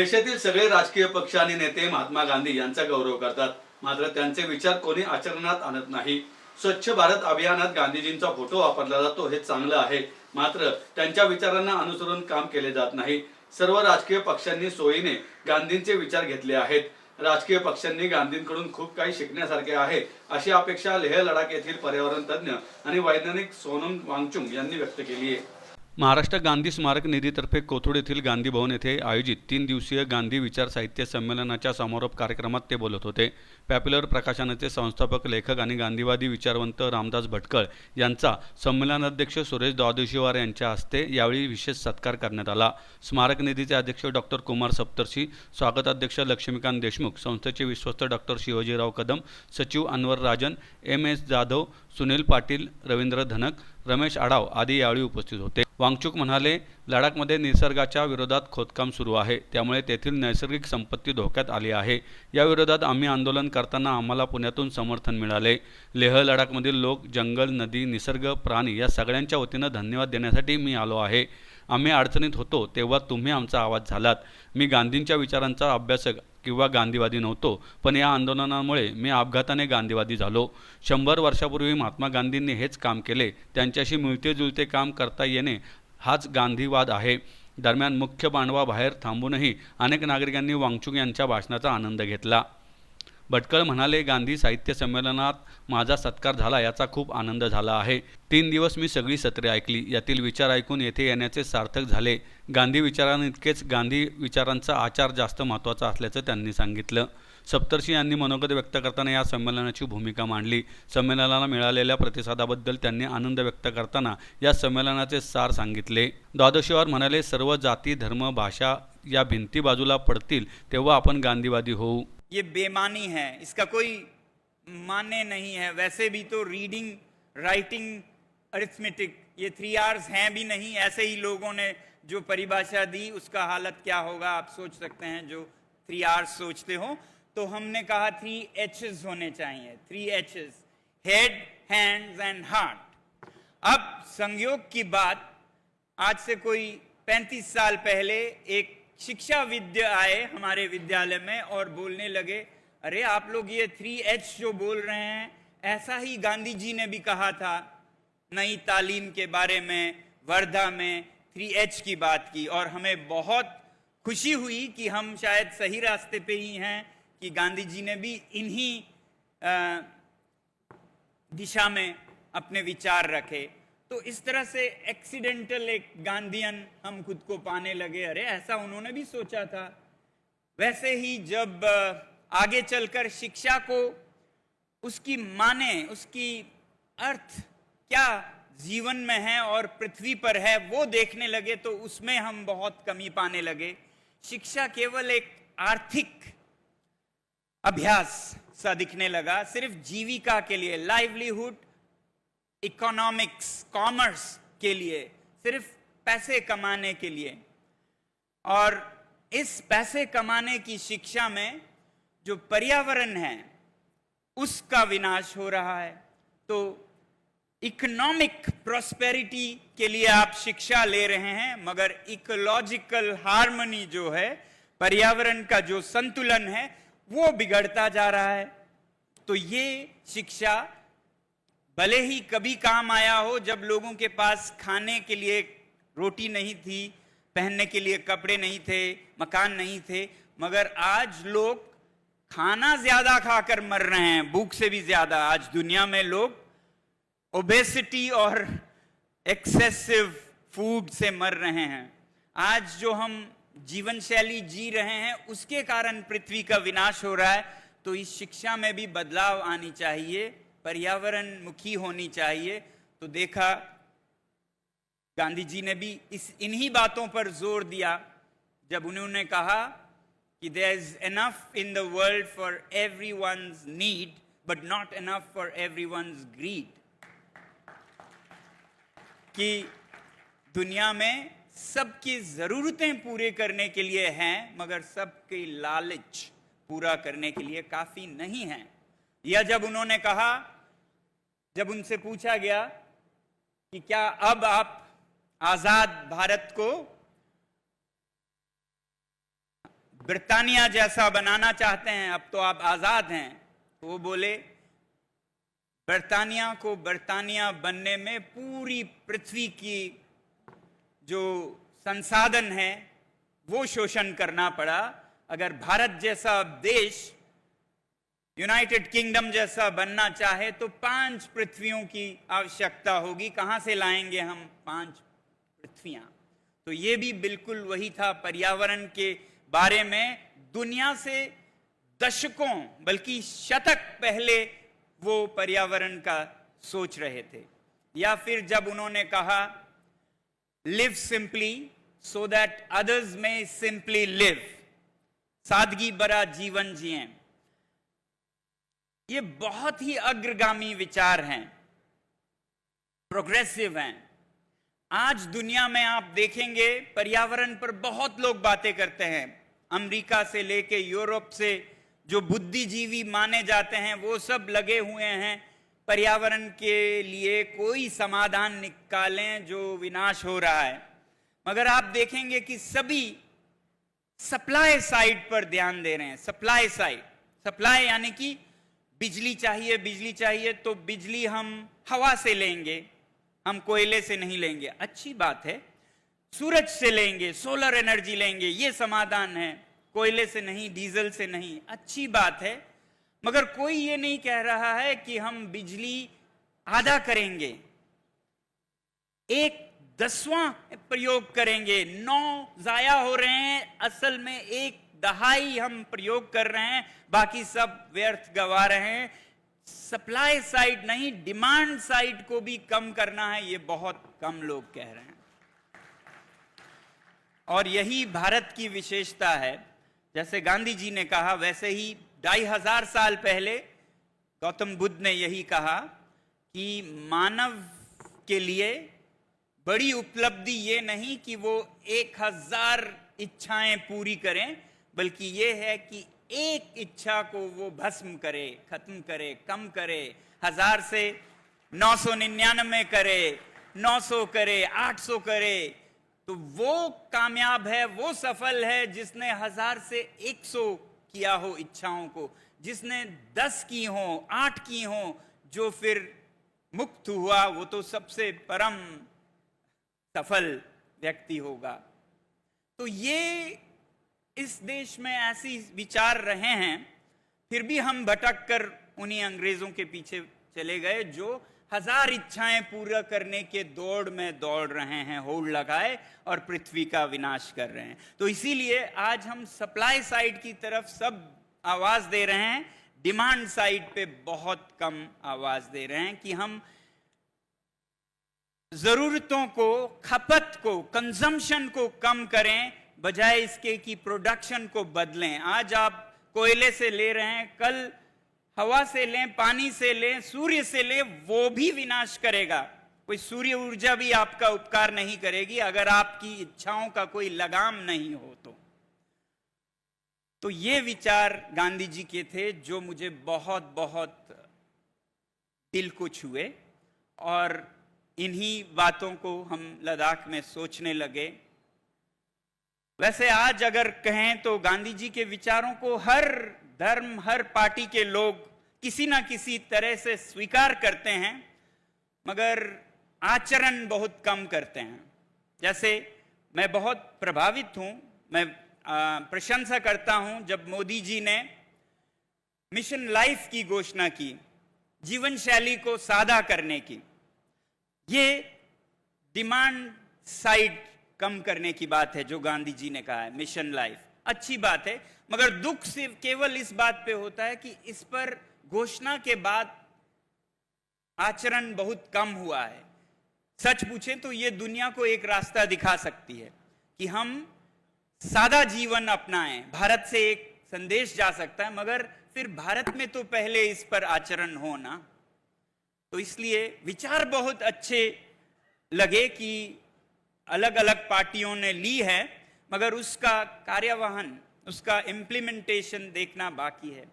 देशातील सगळे राजकीय पक्ष आणि नेते महात्मा गांधी यांचा गौरव करतात, मात्र त्यांचे विचार कोणी आचरणात आणत नाही. स्वच्छ भारत अभियानात गांधीजींचा फोटो वापरला जातो हे चांगलं आहे, मात्र त्यांच्या विचारांना अनुसरून काम केले जात नाही. सर्व राजकीय पक्षांनी सोयीने गांधींचे विचार घेतले आहेत. राजकीय पक्षांनी गांधींकडून खूप काही शिकण्यासारखे आहे अशी अपेक्षा लेह लडाख येथील पर्यावरण तज्ञ आणि वैज्ञानिक सोनम वांगचुक यांनी व्यक्त केली आहे. महाराष्ट्र गांधी स्मारक निधीतर्फे कोथरूड येथील गांधी भवन येथे आयोजित 3 दिवसीय गांधी विचार साहित्य संमेलनाच्या समारोप कार्यक्रमात ते बोलत होते. पॉप्युलर प्रकाशनाचे संस्थापक, लेखक आणि गांधीवादी विचारवंत रामदास भटकळ यांचा संमेलनाध्यक्ष सुरेश द्वादशीवार यांच्या हस्ते यावेळी विशेष सत्कार करण्यात आला. स्मारक निधीचे अध्यक्ष डॉक्टर कुमार सप्तर्षी, स्वागताध्यक्ष लक्ष्मीकांत देशमुख, संस्थेचे विश्वस्त डॉक्टर शिवाजीराव कदम, सचिव अनवर राजन, MS जाधव, सुनील पाटील, रवींद्र धनक, रमेश आढाव आदी यावेळी उपस्थित होते. वांगचुक म्हणाले, लडाखमध्ये निसर्गाच्या विरोधात खोदकाम सुरू आहे, त्यामुळे तेथील नैसर्गिक संपत्ती धोक्यात आली आहे. या विरोधात आम्ही आंदोलन करताना आम्हाला पुण्यातून समर्थन मिळाले. लेह लडाखमधील लोक, जंगल, नदी, निसर्ग, प्राणी या सगळ्यांच्या वतीनं धन्यवाद देण्यासाठी मी आलो आहे. आम्ही अडचणीत होतो तेव्हा तुम्ही आमचा आवाज झालात. मी गांधींच्या विचारांचा अभ्यासक किंवा गांधीवादी नव्हतो, पण या आंदोलनामुळे मी अपघाताने गांधीवादी झालो. 100 वर्षापूर्वी महात्मा गांधींनी हेच काम केले. त्यांच्याशी मिळते जुळते काम करता येणे हाच गांधीवाद आहे. दरम्यान मुख्य मांडवाबाहेर थांबूनही अनेक नागरिकांनी वांगचुक यांच्या भाषणाचा आनंद घेतला. भटकळ म्हणाले, गांधी साहित्य संमेलनात माझा सत्कार झाला याचा खूप आनंद झाला आहे. 3 दिवस मी सगळी सत्रे ऐकली. यातील विचार ऐकून येथे येण्याचे सार्थक झाले. गांधी विचारांइतकेच गांधी विचारांचा आचार जास्त महत्त्वाचा असल्याचं त्यांनी सांगितलं. सप्तर्षी यांनी मनोगत व्यक्त करताना या संमेलनाची भूमिका मांडली. संमेलनाला मिळालेल्या प्रतिसादाबद्दल त्यांनी आनंद व्यक्त करताना या संमेलनाचे सार सांगितले. द्वादशीवार म्हणाले, सर्व जाती, धर्म, भाषा या भिंती बाजूला पडतील तेव्हा आपण गांधीवादी होऊ. ये बेमानी है, इसका कोई मान्य नहीं है. वैसे भी तो रीडिंग, राइटिंग, अरिथमेटिक ये 3 R's हैं भी नहीं. ऐसे ही लोगों ने जो परिभाषा दी उसका हालत क्या होगा आप सोच सकते हैं, जो 3 R's सोचते हो. तो हमने कहा 3 H's होने चाहिए. 3 H's, head, hands and heart. अब संयोग की बात, आज से कोई 35 साल पहले एक शिक्षाविद्य आए हमारे विद्यालय में और बोलने लगे, अरे आप लोग ये 3H जो बोल रहे हैं, ऐसा ही गांधी जी ने भी कहा था नई तालीम के बारे में. वर्धा में 3H की बात की और हमें बहुत खुशी हुई कि हम शायद सही रास्ते पे ही हैं कि गांधी जी ने भी इन्हीं दिशा में अपने विचार रखे. तो इस तरह से एक्सीडेंटल एक गांधीयन हम खुद को पाने लगे. अरे ऐसा उन्होंने भी सोचा था. वैसे ही जब आगे चलकर शिक्षा को उसकी माने, उसकी अर्थ क्या जीवन में है और पृथ्वी पर है वो देखने लगे तो उसमें हम बहुत कमी पाने लगे. शिक्षा केवल एक आर्थिक अभ्यास सा दिखने लगा, सिर्फ जीविका के लिए, लाइवलीहुड, इकोनॉमिक्स, कॉमर्स के लिए, सिर्फ पैसे कमाने के लिए. और इस पैसे कमाने की शिक्षा में जो पर्यावरण है उसका विनाश हो रहा है. तो इकोनॉमिक प्रॉस्पेरिटी के लिए आप शिक्षा ले रहे हैं, मगर इकोलॉजिकल हार्मनी जो है, पर्यावरण का जो संतुलन है वो बिगड़ता जा रहा है. तो ये शिक्षा भले ही कभी काम आया हो जब लोगों के पास खाने के लिए रोटी नहीं थी, पहनने के लिए कपड़े नहीं थे, मकान नहीं थे, मगर आज लोग खाना ज्यादा खाकर मर रहे हैं, भूख से भी ज्यादा. आज दुनिया में लोग ओबेसिटी और एक्सेसिव फूड से मर रहे हैं. आज जो हम जीवन शैली जी रहे हैं उसके कारण पृथ्वी का विनाश हो रहा है. तो इस शिक्षा में भी बदलाव आनी चाहिए, पर्यावरण मुखी होनी चाहिए. तो देखा गांधी जी ने भी इन्हीं बातों पर जोर दिया जब उन्होंने कहा कि there is enough in the world for everyone's need but not enough for everyone's greed. कि दुनिया में सबकी जरूरतें पूरे करने के लिए हैं, मगर सबकी लालच पूरा करने के लिए काफी नहीं है. यह जब उन्होंने कहा, जब उनसे पूछा गया कि क्या अब आप आजाद भारत को ब्रिटानिया जैसा बनाना चाहते हैं, अब तो आप आजाद हैं। तो वो बोले ब्रिटानिया को ब्रिटानिया बनने में पूरी पृथ्वी की जो संसाधन है वो शोषण करना पड़ा। अगर भारत जैसा देश यूनाइटेड किंगडम जैसा बनना चाहे तो 5 पृथ्वियों की आवश्यकता होगी। कहां से लाएंगे हम 5 पृथ्वियां? तो ये भी बिल्कुल वही था। पर्यावरण के बारे में दुनिया से दशकों बल्कि शतक पहले वो पर्यावरण का सोच रहे थे। या फिर जब उन्होंने कहा live simply so that others में सिंपली लिव, सादगी भरा जीवन जिएं, ये बहुत ही अग्रगामी विचार हैं, प्रोग्रेसिव हैं। आज दुनिया में आप देखेंगे पर्यावरण पर बहुत लोग बातें करते हैं। अमेरिका से लेके यूरोप से जो बुद्धिजीवी माने जाते हैं वो सब लगे हुए हैं पर्यावरण के लिए कोई समाधान निकालें जो विनाश हो रहा है। मगर आप देखेंगे कि सभी सप्लाई साइड पर ध्यान दे रहे हैं। सप्लाई साइड, सप्लाई यानी कि बिजली चाहिए, बिजली चाहिए तो बिजली हम हवा से लेंगे, हम कोयले से नहीं लेंगे, अच्छी बात है। सूरज से लेंगे, सोलर एनर्जी लेंगे, ये समाधान है, कोयले से नहीं, डीजल से नहीं, अच्छी बात है। मगर कोई ये नहीं कह रहा है कि हम बिजली आधा करेंगे, 1/10वां प्रयोग करेंगे। 9 जाया हो रहे हैं, असल में 1/2 हम प्रयोग कर रहे हैं, बाकी सब व्यर्थ गवा रहे हैं। सप्लाई साइड नहीं, डिमांड साइड को भी कम करना है, ये बहुत कम लोग कह रहे हैं। और यही भारत की विशेषता है। जैसे गांधी जी ने कहा वैसे ही 2500 साल पहले गौतम बुद्ध ने यही कहा कि मानव के लिए बड़ी उपलब्धि ये नहीं कि वो 1000 इच्छाएं पूरी करें, बल्कि ये है कि एक इच्छा को वो भस्म करे, खत्म करे, कम करे। 1000 से 999 करे, 900 करे, 800 करे, तो वो कामयाब है, वो सफल है जिसने 1000 से 100 किया हो इच्छाओं को, जिसने 10 की हो, 8 की हो, जो फिर मुक्त हुआ, वो तो सबसे परम सफल व्यक्ति होगा। तो ये इस देश में ऐसी विचार रहे हैं, फिर भी हम भटक कर उन्हीं अंग्रेजों के पीछे चले गए जो 1000 इच्छाएं पूरा करने के दौड़ में दौड़ रहे हैं, होड़ लगाए, और पृथ्वी का विनाश कर रहे हैं। तो इसीलिए आज हम सप्लाई साइड की तरफ सब आवाज दे रहे हैं, डिमांड साइड पे बहुत कम आवाज दे रहे हैं कि हम जरूरतों को, खपत को, कंजम्पशन को कम करें, बजाय इसके कि प्रोडक्शन को बदलें। आज आप कोयले से ले रहे हैं, कल हवा से लें, पानी से लें, सूर्य से लें, वो भी विनाश करेगा। कोई सूर्य ऊर्जा भी आपका उपकार नहीं करेगी अगर आपकी इच्छाओं का कोई लगाम नहीं हो तो ये विचार गांधी जी के थे जो मुझे बहुत बहुत दिल को छुए, और इन्हीं बातों को हम लद्दाख में सोचने लगे। वैसे आज अगर कहें तो गांधी जी के विचारों को हर धर्म, हर पार्टी के लोग किसी ना किसी तरह से स्वीकार करते हैं, मगर आचरण बहुत कम करते हैं। जैसे मैं बहुत प्रभावित हूं, मैं प्रशंसा करता हूं जब मोदी जी ने मिशन लाइफ की घोषणा की, जीवन शैली को सादा करने की। ये डिमांड साइड कम करने की बात है जो गांधी जी ने कहा है, मिशन लाइफ, अच्छी बात है। मगर दुख सिर्फ केवल इस बात पे होता है कि इस पर घोषणा के बाद आचरण बहुत कम हुआ है। सच पूछें तो ये दुनिया को एक रास्ता दिखा सकती है कि हम सादा जीवन अपनाएं, भारत से एक संदेश जा सकता है, मगर फिर भारत में तो पहले इस पर आचरण हो ना। तो इसलिए विचार बहुत अच्छे लगे कि अलग अलग पार्टियों ने ली है, मगर उसका कार्यवाहन, उसका इम्प्लीमेंटेशन देखना बाकी है।